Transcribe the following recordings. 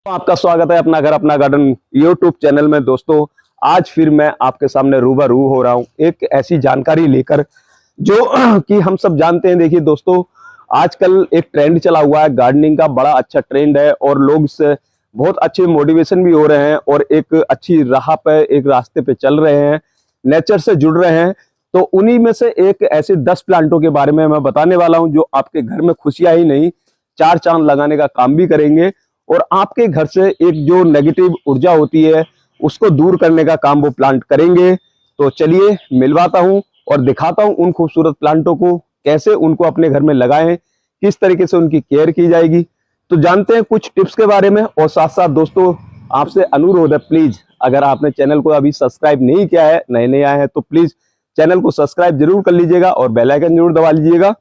आपका स्वागत है अपना घर अपना गार्डन यूट्यूब चैनल में। दोस्तों, आज फिर मैं आपके सामने रूबरू हो रहा हूं एक ऐसी जानकारी लेकर जो कि हम सब जानते हैं। देखिए दोस्तों, आजकल एक ट्रेंड चला हुआ है, गार्डनिंग का बड़ा अच्छा ट्रेंड है और लोग इससे बहुत अच्छे मोटिवेशन भी हो रहे हैं और एक अच्छी राह पे, एक रास्ते पे चल रहे हैं, नेचर से जुड़ रहे हैं। तो उन्हीं में से एक ऐसे 10 प्लांटों के बारे में मैं बताने वाला हूं जो आपके घर में खुशियां ही नहीं, चार चांद लगाने का काम भी करेंगे और आपके घर से एक जो नेगेटिव ऊर्जा होती है उसको दूर करने का काम वो प्लांट करेंगे। तो चलिए मिलवाता हूं और दिखाता हूं उन खूबसूरत प्लांटों को, कैसे उनको अपने घर में लगाएं, किस तरीके से उनकी केयर की जाएगी। तो जानते हैं कुछ टिप्स के बारे में। और साथ साथ दोस्तों, आपसे अनुरोध है, प्लीज अगर आपने चैनल को अभी सब्सक्राइब नहीं किया है, नए नए आए हैं, तो प्लीज चैनल को सब्सक्राइब जरूर कर लीजिएगा और बेल आइकन जरूर दबा लीजिएगा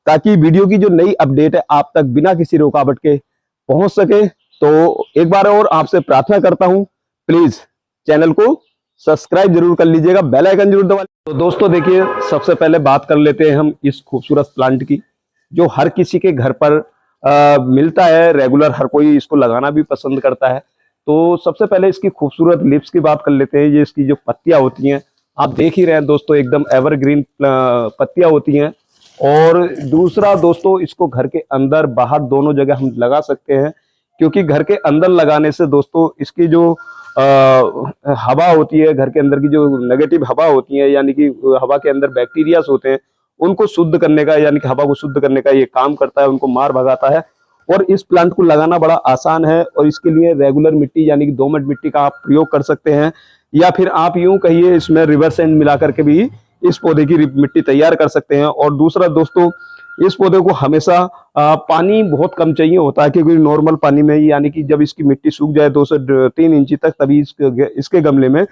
ताकि वीडियो की जो नई अपडेट है आप तक बिना किसी रुकावट के पहुंच सके। तो एक बार और आपसे प्रार्थना करता हूं, प्लीज चैनल को सब्सक्राइब जरूर कर लीजिएगा, बेल आइकन जरूर दबा। तो दोस्तों देखिए, सबसे पहले बात कर लेते हैं हम इस खूबसूरत प्लांट की जो हर किसी के घर पर मिलता है रेगुलर, हर कोई इसको लगाना भी पसंद करता है। तो सबसे पहले इसकी खूबसूरत लीव्स की बात कर लेते हैं। ये इसकी जो पत्तियां होती हैं, आप देख ही रहे हैं दोस्तों, एकदम एवरग्रीन पत्तियां होती हैं। और दूसरा दोस्तों, इसको घर के अंदर बाहर दोनों जगह हम लगा सकते हैं, क्योंकि घर के अंदर लगाने से दोस्तों इसकी जो हवा होती है, घर के अंदर की जो नेगेटिव हवा होती है, यानी कि हवा के अंदर बैक्टीरियाज होते हैं, उनको शुद्ध करने का, यानी कि हवा को शुद्ध करने का ये काम करता है, उनको मार भगाता है। और इस प्लांट को लगाना बड़ा आसान है और इसके लिए रेगुलर मिट्टी यानी कि दोमट मिट्टी का आप प्रयोग कर सकते हैं, या फिर आप यूं कहिए इसमें रिवर सैंड मिला करके भी इस पौधे की मिट्टी तैयार कर सकते हैं। और दूसरा दोस्तों, इस पौधे को हमेशा पानी बहुत कम चाहिए होता है, क्योंकि नॉर्मल पानी में, यानी कि जब इसकी मिट्टी सूख जाए 2 से 3 इंची तक, तभी इसके गमले में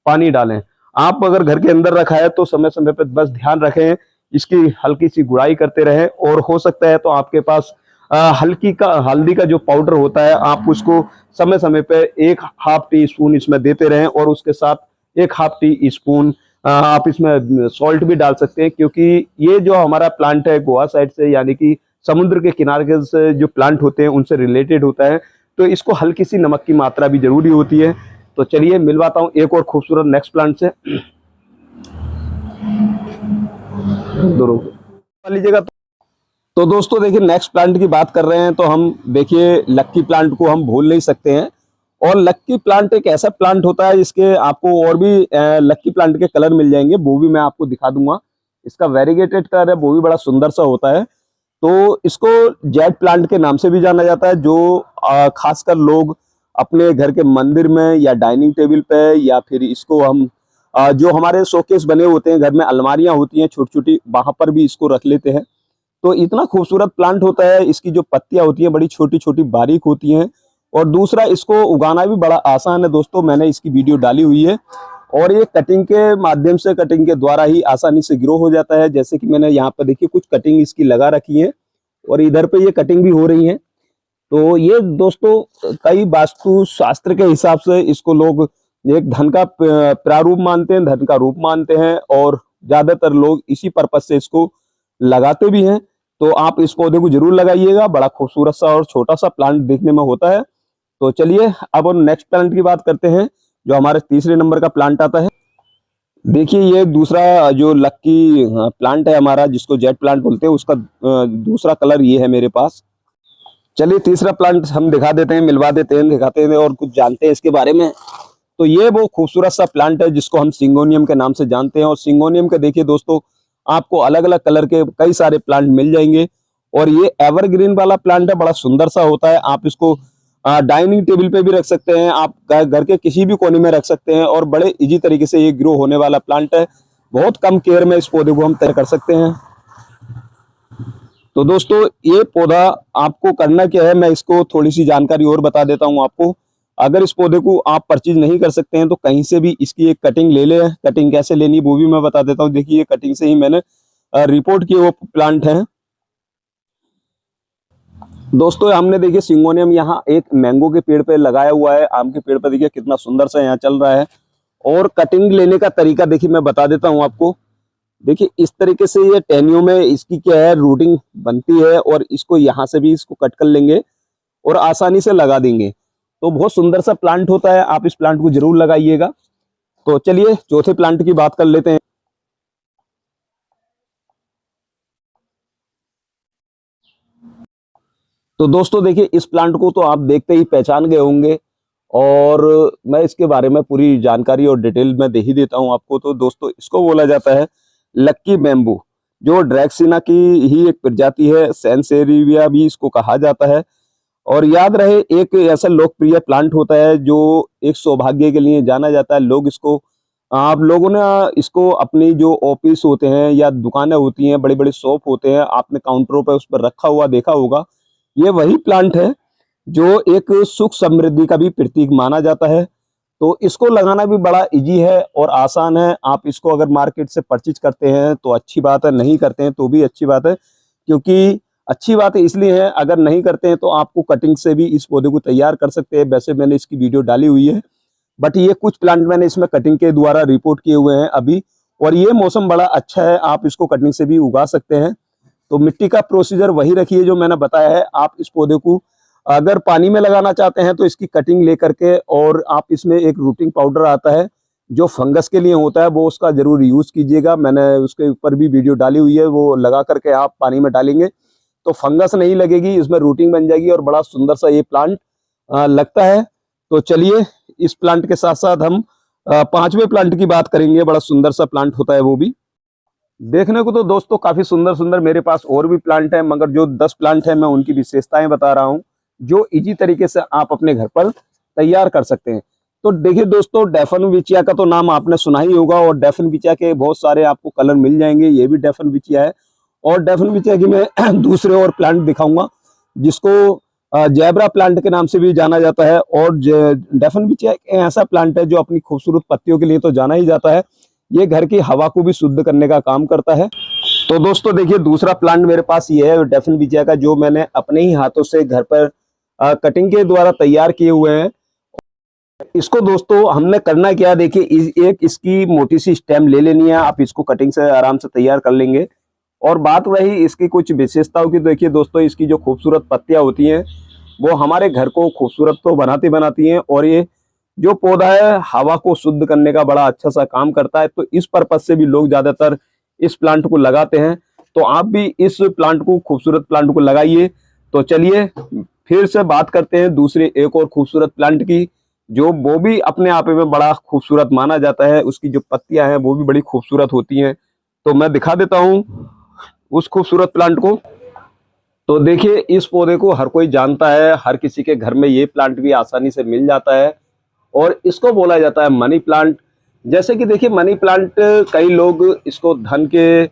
पानी डालें। आप अगर घर के अंदर रखा है तो समय समय पर बस ध्यान रखें, इसकी हल्की सी गुड़ाई करते रहें। और हो सकता है तो आपके पास हल्दी का जो पाउडर होता है, आप उसको समय समय पे 1/2 टी स्पून इसमें देते रहें और उसके साथ 1/2 टी स्पून आप इसमें सॉल्ट भी डाल सकते हैं, क्योंकि ये जो हमारा प्लांट है गोवा साइड से, यानी कि समुद्र के किनारे के से जो प्लांट होते हैं उनसे रिलेटेड होता है, तो इसको हल्की सी नमक की मात्रा भी जरूरी होती है। तो चलिए मिलवाता हूँ एक और खूबसूरत नेक्स्ट प्लांट से। लीजिएगा। तो दोस्तों देखिए, नेक्स्ट प्लांट की बात कर रहे हैं तो हम देखिए लक्की प्लांट को हम भूल नहीं सकते हैं। और लक्की प्लांट एक ऐसा प्लांट होता है जिसके आपको और भी लक्की प्लांट के कलर मिल जाएंगे, वो भी मैं आपको दिखा दूंगा। इसका वेरीगेटेड कलर है, वो भी बड़ा सुंदर सा होता है। तो इसको जेड प्लांट के नाम से भी जाना जाता है, जो खासकर लोग अपने घर के मंदिर में या डाइनिंग टेबल पे, या फिर इसको हम जो हमारे शोकेस बने होते हैं, घर में अलमारियां होती हैं छोटी छोटी, वहां पर भी इसको रख लेते हैं। तो इतना खूबसूरत प्लांट होता है। इसकी जो पत्तियां होती हैं बड़ी छोटी छोटी बारीक होती हैं। और दूसरा, इसको उगाना भी बड़ा आसान है दोस्तों, मैंने इसकी वीडियो डाली हुई है। और ये कटिंग के माध्यम से, कटिंग के द्वारा ही आसानी से ग्रो हो जाता है। जैसे कि मैंने यहाँ पर देखिए कुछ कटिंग इसकी लगा रखी है और इधर पे ये कटिंग भी हो रही है। तो ये दोस्तों कई वास्तु शास्त्र के हिसाब से इसको लोग एक धन का प्रारूप मानते हैं, धन का रूप मानते हैं, और ज्यादातर लोग इसी पर्पज से इसको लगाते भी हैं। तो आप इस पौधे को जरूर लगाइएगा, बड़ा खूबसूरत सा और छोटा सा प्लांट देखने में होता है। तो चलिए अब हम नेक्स्ट प्लांट की बात करते हैं, जो हमारे तीसरे नंबर का प्लांट आता है। देखिए, ये दूसरा जो लक्की प्लांट है हमारा, जिसको जेट प्लांट बोलते हैं, उसका दूसरा कलर ये है मेरे पास। चलिए तीसरा प्लांट हम दिखा देते हैं, मिलवा देते हैं, दिखाते हैं और कुछ जानते हैं इसके बारे में। तो ये वो खूबसूरत सा प्लांट है जिसको हम सिंगोनियम के नाम से जानते हैं। और सिंगोनियम के देखिए दोस्तों, आपको अलग अलग कलर के कई सारे प्लांट मिल जाएंगे। और ये एवरग्रीन वाला प्लांट है, बड़ा सुंदर सा होता है। आप इसको डाइनिंग टेबल पे भी रख सकते हैं, आप घर के किसी भी कोने में रख सकते हैं, और बड़े इजी तरीके से ये ग्रो होने वाला प्लांट है। बहुत कम केयर में इस पौधे को हम तैयार कर सकते हैं। तो दोस्तों, ये पौधा आपको करना क्या है, मैं इसको थोड़ी सी जानकारी और बता देता हूँ आपको। अगर इस पौधे को आप परचेज नहीं कर सकते हैं तो कहीं से भी इसकी एक कटिंग ले लें। कटिंग कैसे लेनी है वो भी मैं बता देता हूँ। देखिए, ये कटिंग से ही मैंने रिपोर्ट किए वो प्लांट है। दोस्तों हमने देखिए सिंगोनियम यहाँ एक मैंगो के पेड़ पे लगाया हुआ है, आम के पेड़ पे देखिए कितना सुंदर सा यहाँ चल रहा है। और कटिंग लेने का तरीका देखिए मैं बता देता हूँ आपको। देखिए इस तरीके से ये टहनियों में इसकी क्या है रूटिंग बनती है, और इसको यहाँ से भी इसको कट कर लेंगे और आसानी से लगा देंगे। तो बहुत सुंदर सा प्लांट होता है, आप इस प्लांट को जरूर लगाइएगा। तो चलिए चौथे प्लांट की बात कर लेते हैं। तो दोस्तों देखिए, इस प्लांट को तो आप देखते ही पहचान गए होंगे, और मैं इसके बारे में पूरी जानकारी और डिटेल में दे ही देता हूं आपको। तो दोस्तों इसको बोला जाता है लक्की बैम्बू, जो ड्रैक्सिना की ही एक प्रजाति है, सैनसेरिया भी इसको कहा जाता है। और याद रहे, एक ऐसा लोकप्रिय प्लांट होता है जो एक सौभाग्य के लिए जाना जाता है। लोग इसको, आप लोगों ने इसको अपनी जो ऑफिस होते हैं या दुकानें होती हैं, बड़े बड़े शॉप होते हैं, आपने काउंटरों पर उस पर रखा हुआ देखा होगा। ये वही प्लांट है जो एक सुख समृद्धि का भी प्रतीक माना जाता है। तो इसको लगाना भी बड़ा इजी है और आसान है। आप इसको अगर मार्केट से परचेज करते हैं तो अच्छी बात है, नहीं करते हैं तो भी अच्छी बात है। क्योंकि अच्छी बात है इसलिए है, अगर नहीं करते हैं तो आपको कटिंग से भी इस पौधे को तैयार कर सकते हैं। वैसे मैंने इसकी वीडियो डाली हुई है, बट ये कुछ प्लांट मैंने इसमें कटिंग के द्वारा रिपोर्ट किए हुए हैं अभी। और ये मौसम बड़ा अच्छा है, आप इसको कटिंग से भी उगा सकते हैं। तो मिट्टी का प्रोसीजर वही रखिए जो मैंने बताया है। आप इस पौधे को अगर पानी में लगाना चाहते हैं तो इसकी कटिंग लेकर के, और आप इसमें एक रूटिंग पाउडर आता है जो फंगस के लिए होता है, वो उसका जरूर यूज कीजिएगा। मैंने उसके ऊपर भी वीडियो डाली हुई है, वो लगा करके आप पानी में डालेंगे तो फंगस नहीं लगेगी, इसमें रूटिंग बन जाएगी और बड़ा सुंदर सा ये प्लांट लगता है। तो चलिए इस प्लांट के साथ साथ हम पांचवें प्लांट की बात करेंगे। बड़ा सुंदर सा प्लांट होता है वो भी देखने को। तो दोस्तों काफी सुंदर सुंदर मेरे पास और भी प्लांट है, मगर जो 10 प्लांट है मैं उनकी विशेषताएं बता रहा हूं जो इजी तरीके से आप अपने घर पर तैयार कर सकते हैं। तो देखिए दोस्तों, डेफनविचिया का तो नाम आपने सुना ही होगा, और डेफनविचिया के बहुत सारे आपको कलर मिल जाएंगे। ये भी डेफनविचिया है, और डेफनविचिया की मैं दूसरे और प्लांट दिखाऊंगा जिसको जैबरा प्लांट के नाम से भी जाना जाता है। और डेफनविचिया एक ऐसा प्लांट है जो अपनी खूबसूरत पत्तियों के लिए तो जाना ही जाता है, ये घर की हवा को भी शुद्ध करने का काम करता है। तो दोस्तों देखिए, दूसरा प्लांट मेरे पास ये है डेफनविचिया का, जो मैंने अपने ही हाथों से घर पर कटिंग के द्वारा तैयार किए हुए हैं। इसको दोस्तों हमने करना क्या, देखिए एक इसकी मोटी सी स्टेम ले लेनी है, आप इसको कटिंग से आराम से तैयार कर लेंगे। और बात रही इसकी कुछ विशेषताओं की, देखिए दोस्तों इसकी जो खूबसूरत पत्तियां होती हैं वो हमारे घर को खूबसूरत तो बनाती बनाती हैं, और ये जो पौधा है हवा को शुद्ध करने का बड़ा अच्छा सा काम करता है। तो इस पर्पज से भी लोग ज्यादातर इस प्लांट को लगाते हैं। तो आप भी इस प्लांट को, खूबसूरत प्लांट को लगाइए। तो चलिए फिर से बात करते हैं दूसरे एक और खूबसूरत प्लांट की, जो वो भी अपने आप में बड़ा खूबसूरत माना जाता है। उसकी जो पत्तियां हैं वो भी बड़ी खूबसूरत होती हैं। तो मैं दिखा देता हूं उस खूबसूरत प्लांट को। तो देखिए, इस पौधे को हर कोई जानता है, हर किसी के घर में ये प्लांट भी आसानी से मिल जाता है, और इसको बोला जाता है मनी प्लांट। जैसे कि देखिए, मनी प्लांट कई लोग इसको धन के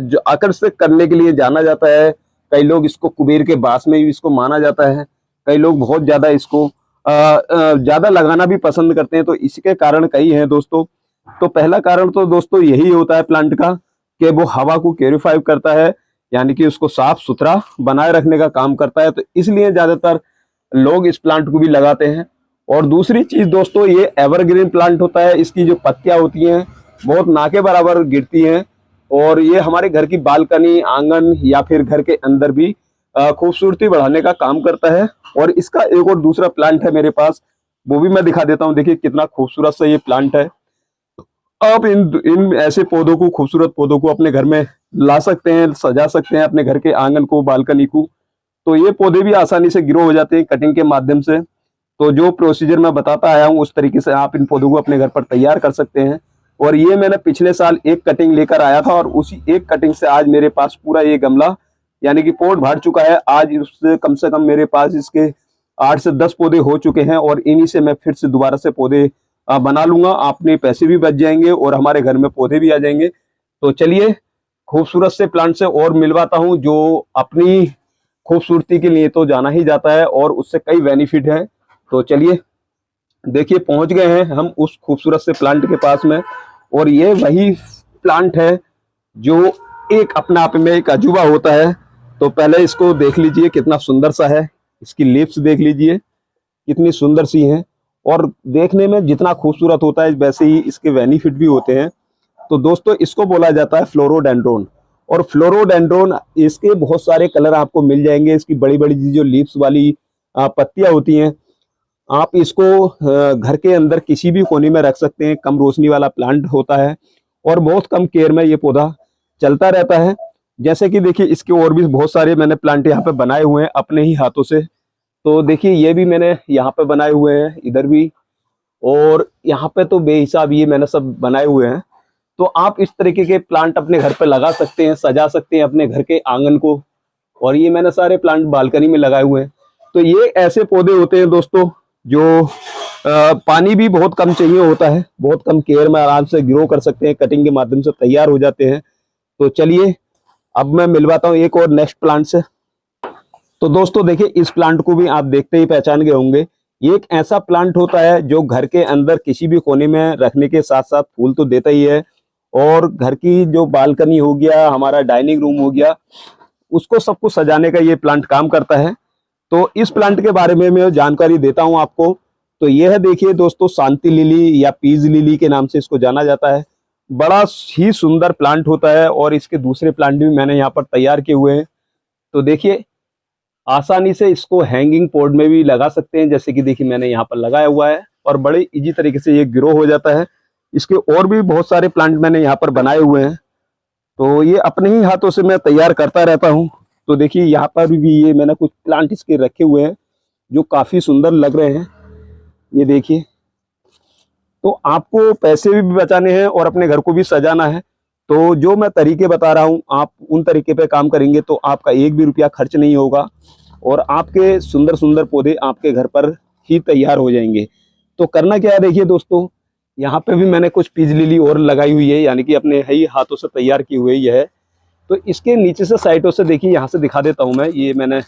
जो आकर्षित करने के लिए जाना जाता है। कई लोग इसको कुबेर के बास में भी इसको माना जाता है। कई लोग बहुत ज्यादा इसको ज्यादा लगाना भी पसंद करते हैं। तो इसके कारण कई हैं दोस्तों। तो पहला कारण तो दोस्तों यही होता है प्लांट का, कि वो हवा को प्योरीफाई करता है, यानी कि उसको साफ सुथरा बनाए रखने का काम करता है। तो इसलिए ज्यादातर लोग इस प्लांट को भी लगाते हैं। और दूसरी चीज दोस्तों, ये एवरग्रीन प्लांट होता है। इसकी जो पत्तियां होती हैं बहुत ना के बराबर गिरती हैं, और ये हमारे घर की बालकनी, आंगन या फिर घर के अंदर भी खूबसूरती बढ़ाने का काम करता है। और इसका एक और दूसरा प्लांट है मेरे पास, वो भी मैं दिखा देता हूँ। देखिए कितना खूबसूरत सा ये प्लांट है। आप इन ऐसे पौधों को, खूबसूरत पौधों को अपने घर में ला सकते हैं, सजा सकते हैं अपने घर के आंगन को, बालकनी को। तो ये पौधे भी आसानी से ग्रो हो जाते हैं कटिंग के माध्यम से। तो जो प्रोसीजर मैं बताता आया हूँ उस तरीके से आप इन पौधों को अपने घर पर तैयार कर सकते हैं। और ये मैंने पिछले साल एक कटिंग लेकर आया था, और उसी एक कटिंग से आज मेरे पास पूरा ये गमला यानी कि पॉट भर चुका है। आज उससे कम से कम मेरे पास इसके 8 से 10 पौधे हो चुके हैं, और इन्हीं से मैं फिर से दोबारा से पौधे बना लूंगा। अपने पैसे भी बच जाएंगे और हमारे घर में पौधे भी आ जाएंगे। तो चलिए खूबसूरत से प्लांट से और मिलवाता हूँ, जो अपनी खूबसूरती के लिए तो जाना ही जाता है और उससे कई बेनिफिट है। तो चलिए देखिए, पहुंच गए हैं हम उस खूबसूरत से प्लांट के पास में, और ये वही प्लांट है जो एक अपने आप में एक अजूबा होता है। तो पहले इसको देख लीजिए कितना सुंदर सा है, इसकी लीव्स देख लीजिए कितनी सुंदर सी हैं, और देखने में जितना खूबसूरत होता है वैसे ही इसके बेनिफिट भी होते हैं। तो दोस्तों इसको बोला जाता है फ्लोरोडेंड्रोन। और फ्लोरोडेंड्रोन, इसके बहुत सारे कलर आपको मिल जाएंगे। इसकी बड़ी बड़ी जो लीव्स वाली पत्तियां होती हैं, आप इसको घर के अंदर किसी भी कोने में रख सकते हैं। कम रोशनी वाला प्लांट होता है और बहुत कम केयर में ये पौधा चलता रहता है। जैसे कि देखिए इसके और भी बहुत सारे मैंने प्लांट यहाँ पे बनाए हुए हैं अपने ही हाथों से। तो देखिए ये भी मैंने यहाँ पे बनाए हुए हैं, इधर भी, और यहाँ पे तो बेहिसाब ये मैंने सब बनाए हुए हैं। तो आप इस तरीके के प्लांट अपने घर पे लगा सकते हैं, सजा सकते हैं अपने घर के आंगन को। और ये मैंने सारे प्लांट बालकनी में लगाए हुए हैं। तो ये ऐसे पौधे होते हैं दोस्तों जो पानी भी बहुत कम चाहिए होता है, बहुत कम केयर में आराम से ग्रो कर सकते हैं, कटिंग के माध्यम से तैयार हो जाते हैं। तो चलिए अब मैं मिलवाता हूँ एक और नेक्स्ट प्लांट से। तो दोस्तों देखिए इस प्लांट को भी आप देखते ही पहचान गए होंगे। ये एक ऐसा प्लांट होता है जो घर के अंदर किसी भी कोने में रखने के साथ साथ फूल तो देता ही है, और घर की जो बालकनी हो गया, हमारा डाइनिंग रूम हो गया, उसको सब कुछ सजाने का ये प्लांट काम करता है। तो इस प्लांट के बारे में मैं जानकारी देता हूं आपको। तो ये है देखिए दोस्तों शांति लिली या पीज लिली के नाम से इसको जाना जाता है। बड़ा ही सुंदर प्लांट होता है और इसके दूसरे प्लांट भी मैंने यहाँ पर तैयार किए हुए हैं। तो देखिए आसानी से इसको हैंगिंग पॉट में भी लगा सकते हैं, जैसे कि देखिए मैंने यहाँ पर लगाया हुआ है और बड़े इजी तरीके से ये ग्रो हो जाता है। इसके और भी बहुत सारे प्लांट मैंने यहाँ पर बनाए हुए हैं। तो ये अपने ही हाथों से मैं तैयार करता रहता हूँ। तो देखिए यहाँ पर भी ये मैंने कुछ प्लांट इसके रखे हुए हैं जो काफी सुंदर लग रहे हैं, ये देखिए। तो आपको पैसे भी बचाने हैं और अपने घर को भी सजाना है। तो जो मैं तरीके बता रहा हूँ आप उन तरीके पे काम करेंगे तो आपका एक भी रुपया खर्च नहीं होगा और आपके सुंदर सुंदर पौधे आपके घर पर ही तैयार हो जाएंगे। तो करना क्या है देखिए दोस्तों, यहाँ पे भी मैंने कुछ पीज लिली और लगाई हुई है, यानी कि अपने ही हाथों से तैयार की हुई है। तो इसके नीचे से साइडों से देखिए, यहाँ से दिखा देता हूँ मैं, ये मैंने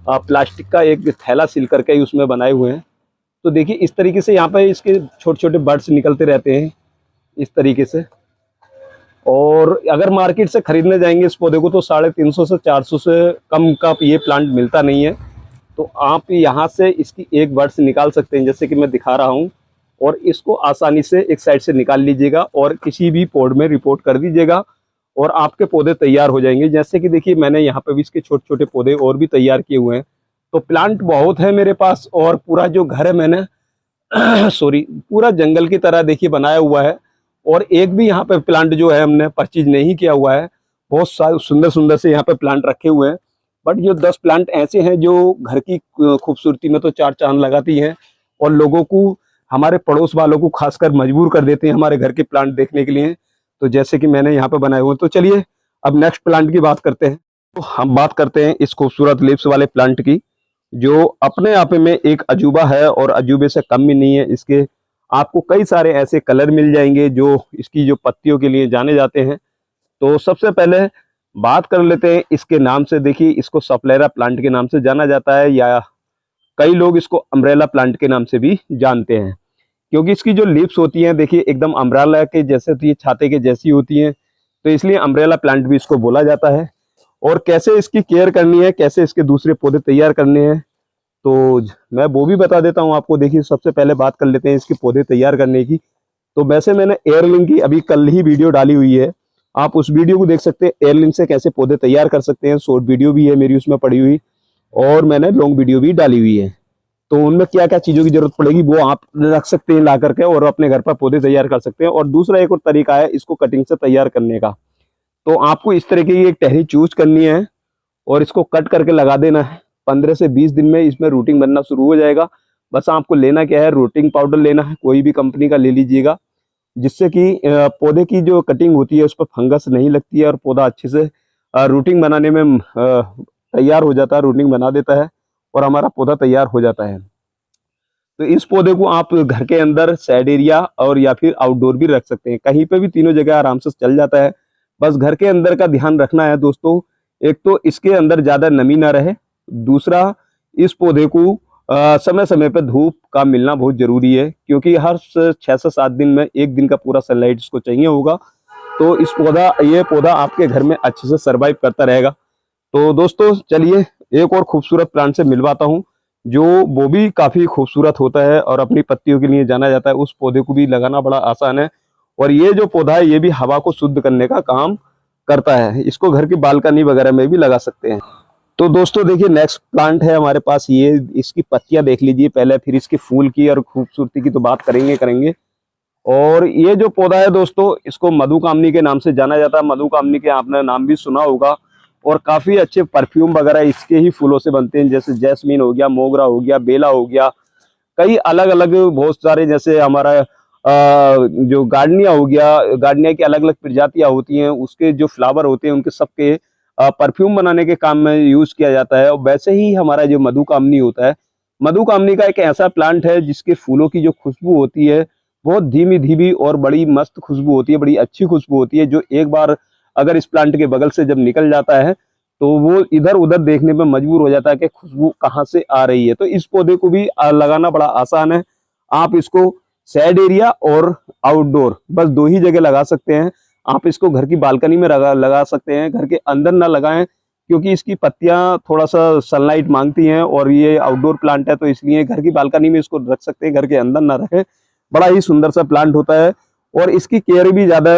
प्लास्टिक का एक थैला सिल करके ही उसमें बनाए हुए हैं। तो देखिए इस तरीके से यहाँ पे इसके छोटे छोटे बर्ड्स निकलते रहते हैं इस तरीके से। और अगर मार्केट से खरीदने जाएंगे इस पौधे को तो 350 से 400 से कम का ये प्लांट मिलता नहीं है। तो आप यहाँ से इसकी एक बर्ड्स निकाल सकते हैं, जैसे कि मैं दिखा रहा हूँ, और इसको आसानी से एक साइड से निकाल लीजिएगा और किसी भी पॉट में रिपोर्ट कर दीजिएगा और आपके पौधे तैयार हो जाएंगे। जैसे कि देखिए मैंने यहाँ पे भी इसके छोटे छोटे पौधे और भी तैयार किए हुए हैं। तो प्लांट बहुत है मेरे पास और पूरा जो घर है मैंने सॉरी पूरा जंगल की तरह देखिए बनाया हुआ है। और एक भी यहाँ पे प्लांट जो है हमने परचेज नहीं किया हुआ है। बहुत सारे सुंदर सुंदर से यहाँ पे प्लांट रखे हुए हैं, बट ये 10 प्लांट ऐसे हैं जो घर की खूबसूरती में तो चार चांद लगाती हैं और लोगों को, हमारे पड़ोस वालों को खासकर मजबूर कर देते हैं हमारे घर के प्लांट देखने के लिए। तो जैसे कि मैंने यहाँ पे बनाए हुए हैं। तो चलिए अब नेक्स्ट प्लांट की बात करते हैं। तो हम बात करते हैं इस खूबसूरत लीव्स वाले प्लांट की, जो अपने आप में एक अजूबा है और अजूबे से कम भी नहीं है। इसके आपको कई सारे ऐसे कलर मिल जाएंगे जो इसकी जो पत्तियों के लिए जाने जाते हैं। तो सबसे पहले बात कर लेते हैं इसके नाम से। देखिए इसको सप्लेरा प्लांट के नाम से जाना जाता है, या कई लोग इसको अम्ब्रेला प्लांट के नाम से भी जानते हैं, क्योंकि इसकी जो लीव्स होती हैं देखिए एकदम अम्ब्रेला के जैसे, तो ये छाते के जैसी होती हैं, तो इसलिए अम्ब्रेला प्लांट भी इसको बोला जाता है। और कैसे इसकी केयर करनी है, कैसे इसके दूसरे पौधे तैयार करने हैं, तो मैं वो भी बता देता हूँ आपको। देखिए सबसे पहले बात कर लेते हैं इसके पौधे तैयार करने की। तो वैसे मैंने एयरलिंग की अभी कल ही वीडियो डाली हुई है, आप उस वीडियो को देख सकते हैं, एयरलिंग से कैसे पौधे तैयार कर सकते हैं। शॉर्ट वीडियो भी है मेरी उसमें पड़ी हुई, और मैंने लॉन्ग वीडियो भी डाली हुई है। तो उनमें क्या क्या चीजों की जरूरत पड़ेगी वो आप रख सकते हैं ला करके, और अपने घर पर पौधे तैयार कर सकते हैं। और दूसरा एक और तरीका है इसको कटिंग से तैयार करने का। तो आपको इस तरह की एक टहनी चूज करनी है और इसको कट करके लगा देना है। 15 से 20 दिन में इसमें रूटिंग बनना शुरू हो जाएगा। बस आपको लेना क्या है, रूटिंग पाउडर लेना है, कोई भी कंपनी का ले लीजिएगा, जिससे कि पौधे की जो कटिंग होती है उस पर फंगस नहीं लगती है और पौधा अच्छे से रूटिंग बनाने में तैयार हो जाता है, रूटिंग बना देता है और हमारा पौधा तैयार हो जाता है। तो इस पौधे को आप घर के अंदर साइड एरिया और या फिर आउटडोर भी रख सकते हैं, कहीं पे भी, तीनों जगह आराम से चल जाता है। बस घर के अंदर का ध्यान रखना है दोस्तों, एक तो इसके अंदर ज्यादा नमी ना रहे, दूसरा इस पौधे को समय समय पर धूप का मिलना बहुत जरूरी है, क्योंकि हर 6 से 7 दिन में एक दिन का पूरा सनलाइट इसको चाहिए होगा। तो ये पौधा आपके घर में अच्छे से सरवाइव करता रहेगा। तो दोस्तों चलिए एक और खूबसूरत प्लांट से मिलवाता हूँ, जो वो भी काफी खूबसूरत होता है और अपनी पत्तियों के लिए जाना जाता है। उस पौधे को भी लगाना बड़ा आसान है, और ये जो पौधा है ये भी हवा को शुद्ध करने का काम करता है। इसको घर की बालकनी वगैरह में भी लगा सकते हैं। तो दोस्तों देखिए नेक्स्ट प्लांट है हमारे पास, ये इसकी पत्तियां देख लीजिए पहले, फिर इसके फूल की और खूबसूरती की तो बात करेंगे। और ये जो पौधा है दोस्तों, इसको मधुकामनी के नाम से जाना जाता है। मधुकामनी के आपने नाम भी सुना होगा। और काफी अच्छे परफ्यूम वगैरह इसके ही फूलों से बनते हैं, जैसे जैस्मीन हो गया, मोगरा हो गया, बेला हो गया, कई अलग अलग बहुत सारे, जैसे हमारा जो गार्डनिया हो गया, गार्डनिया की अलग अलग प्रजातियां होती हैं, उसके जो फ्लावर होते हैं उनके सबके परफ्यूम बनाने के काम में यूज किया जाता है। और वैसे ही हमारा जो मधुकामनी होता है, मधुकामनी का एक ऐसा प्लांट है जिसके फूलों की जो खुशबू होती है बहुत धीमी धीमी और बड़ी मस्त खुशबू होती है, बड़ी अच्छी खुशबू होती है, जो एक बार अगर इस प्लांट के बगल से जब निकल जाता है तो वो इधर उधर देखने पे मजबूर हो जाता है कि खुशबू कहाँ से आ रही है। तो इस पौधे को भी लगाना बड़ा आसान है। आप इसको शेड एरिया और आउटडोर बस दो ही जगह लगा सकते हैं। आप इसको घर की बालकनी में लगा सकते हैं, घर के अंदर ना लगाएं, क्योंकि इसकी पत्तियां थोड़ा सा सनलाइट मांगती हैं और ये आउटडोर प्लांट है, तो इसलिए घर की बालकनी में इसको रख सकते हैं, घर के अंदर ना रखें। बड़ा ही सुंदर सा प्लांट होता है और इसकी केयर भी ज्यादा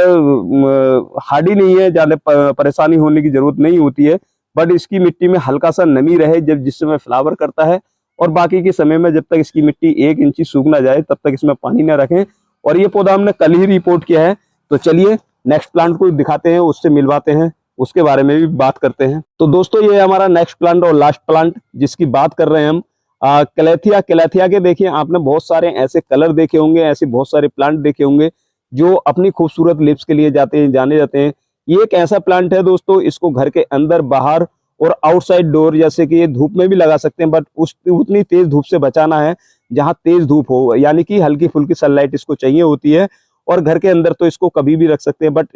हार्डी नहीं है, ज्यादा परेशानी होने की जरूरत नहीं होती है। बट इसकी मिट्टी में हल्का सा नमी रहे जब जिस समय फ्लावर करता है, और बाकी के समय में जब तक इसकी मिट्टी 1 इंची सूख ना जाए तब तक इसमें पानी ना रखें। और ये पौधा हमने कल ही रिपोर्ट किया है, तो चलिए नेक्स्ट प्लांट को दिखाते हैं, उससे मिलवाते हैं, उसके बारे में भी बात करते हैं। तो दोस्तों ये हमारा नेक्स्ट प्लांट और लास्ट प्लांट जिसकी बात कर रहे हैं हम, कलेथिया के देखिए आपने बहुत सारे ऐसे कलर देखे होंगे, ऐसे बहुत सारे प्लांट देखे होंगे जो अपनी खूबसूरत लिप्स के लिए जाने जाते हैं। ये एक ऐसा प्लांट है दोस्तों, इसको घर के अंदर बाहर और आउटसाइड डोर, जैसे कि ये धूप में भी लगा सकते हैं, बट उतनी तेज धूप से बचाना है जहां तेज धूप हो, यानी कि हल्की फुल्की सनलाइट इसको चाहिए होती है। और घर के अंदर तो इसको कभी भी रख सकते हैं, बट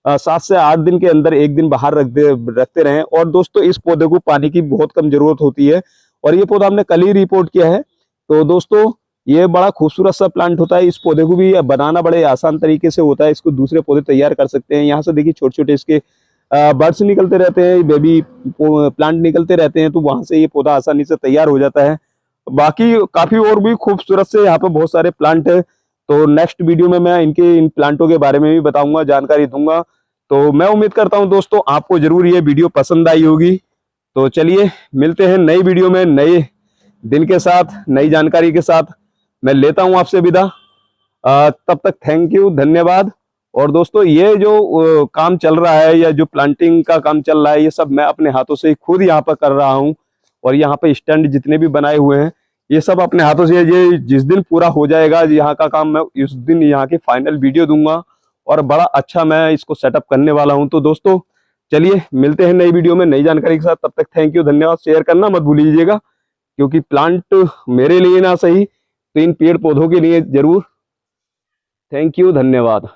7 से 8 दिन के अंदर एक दिन बाहर रखते रहें। और दोस्तों इस पौधे को पानी की बहुत कम जरूरत होती है, और ये पौधा हमने कल ही रिपोर्ट किया है। तो दोस्तों ये बड़ा खूबसूरत सा प्लांट होता है। इस पौधे को भी बनाना बड़े आसान तरीके से होता है, इसको दूसरे पौधे तैयार कर सकते हैं। यहाँ से देखिए छोटे छोटे इसके बर्ड्स निकलते रहते हैं, बेबी प्लांट निकलते रहते हैं, तो वहां से ये पौधा आसानी से तैयार हो जाता है। बाकी काफी और भी खूबसूरत से यहाँ पे बहुत सारे प्लांट है, तो नेक्स्ट वीडियो में मैं इन प्लांटों के बारे में भी बताऊंगा, जानकारी दूंगा। तो मैं उम्मीद करता हूँ दोस्तों आपको जरूर ये वीडियो पसंद आई होगी। तो चलिए मिलते हैं नई वीडियो में, नए दिन के साथ, नई जानकारी के साथ। मैं लेता हूं आपसे विदा। तब तक थैंक यू, धन्यवाद। और दोस्तों ये जो काम चल रहा है, या जो प्लांटिंग का काम चल रहा है, ये सब मैं अपने हाथों से खुद यहाँ पर कर रहा हूँ। और यहाँ पे स्टैंड जितने भी बनाए हुए हैं ये सब अपने हाथों से, ये जिस दिन पूरा हो जाएगा यहाँ का काम, मैं उस दिन यहाँ की फाइनल वीडियो दूंगा, और बड़ा अच्छा मैं इसको सेटअप करने वाला हूँ। तो दोस्तों चलिए मिलते हैं नई वीडियो में नई जानकारी के साथ। तब तक थैंक यू, धन्यवाद। शेयर करना मत भूलिएगा, क्योंकि प्लांट मेरे लिए ना सही तो इन पेड़ पौधों के लिए जरूर। थैंक यू, धन्यवाद।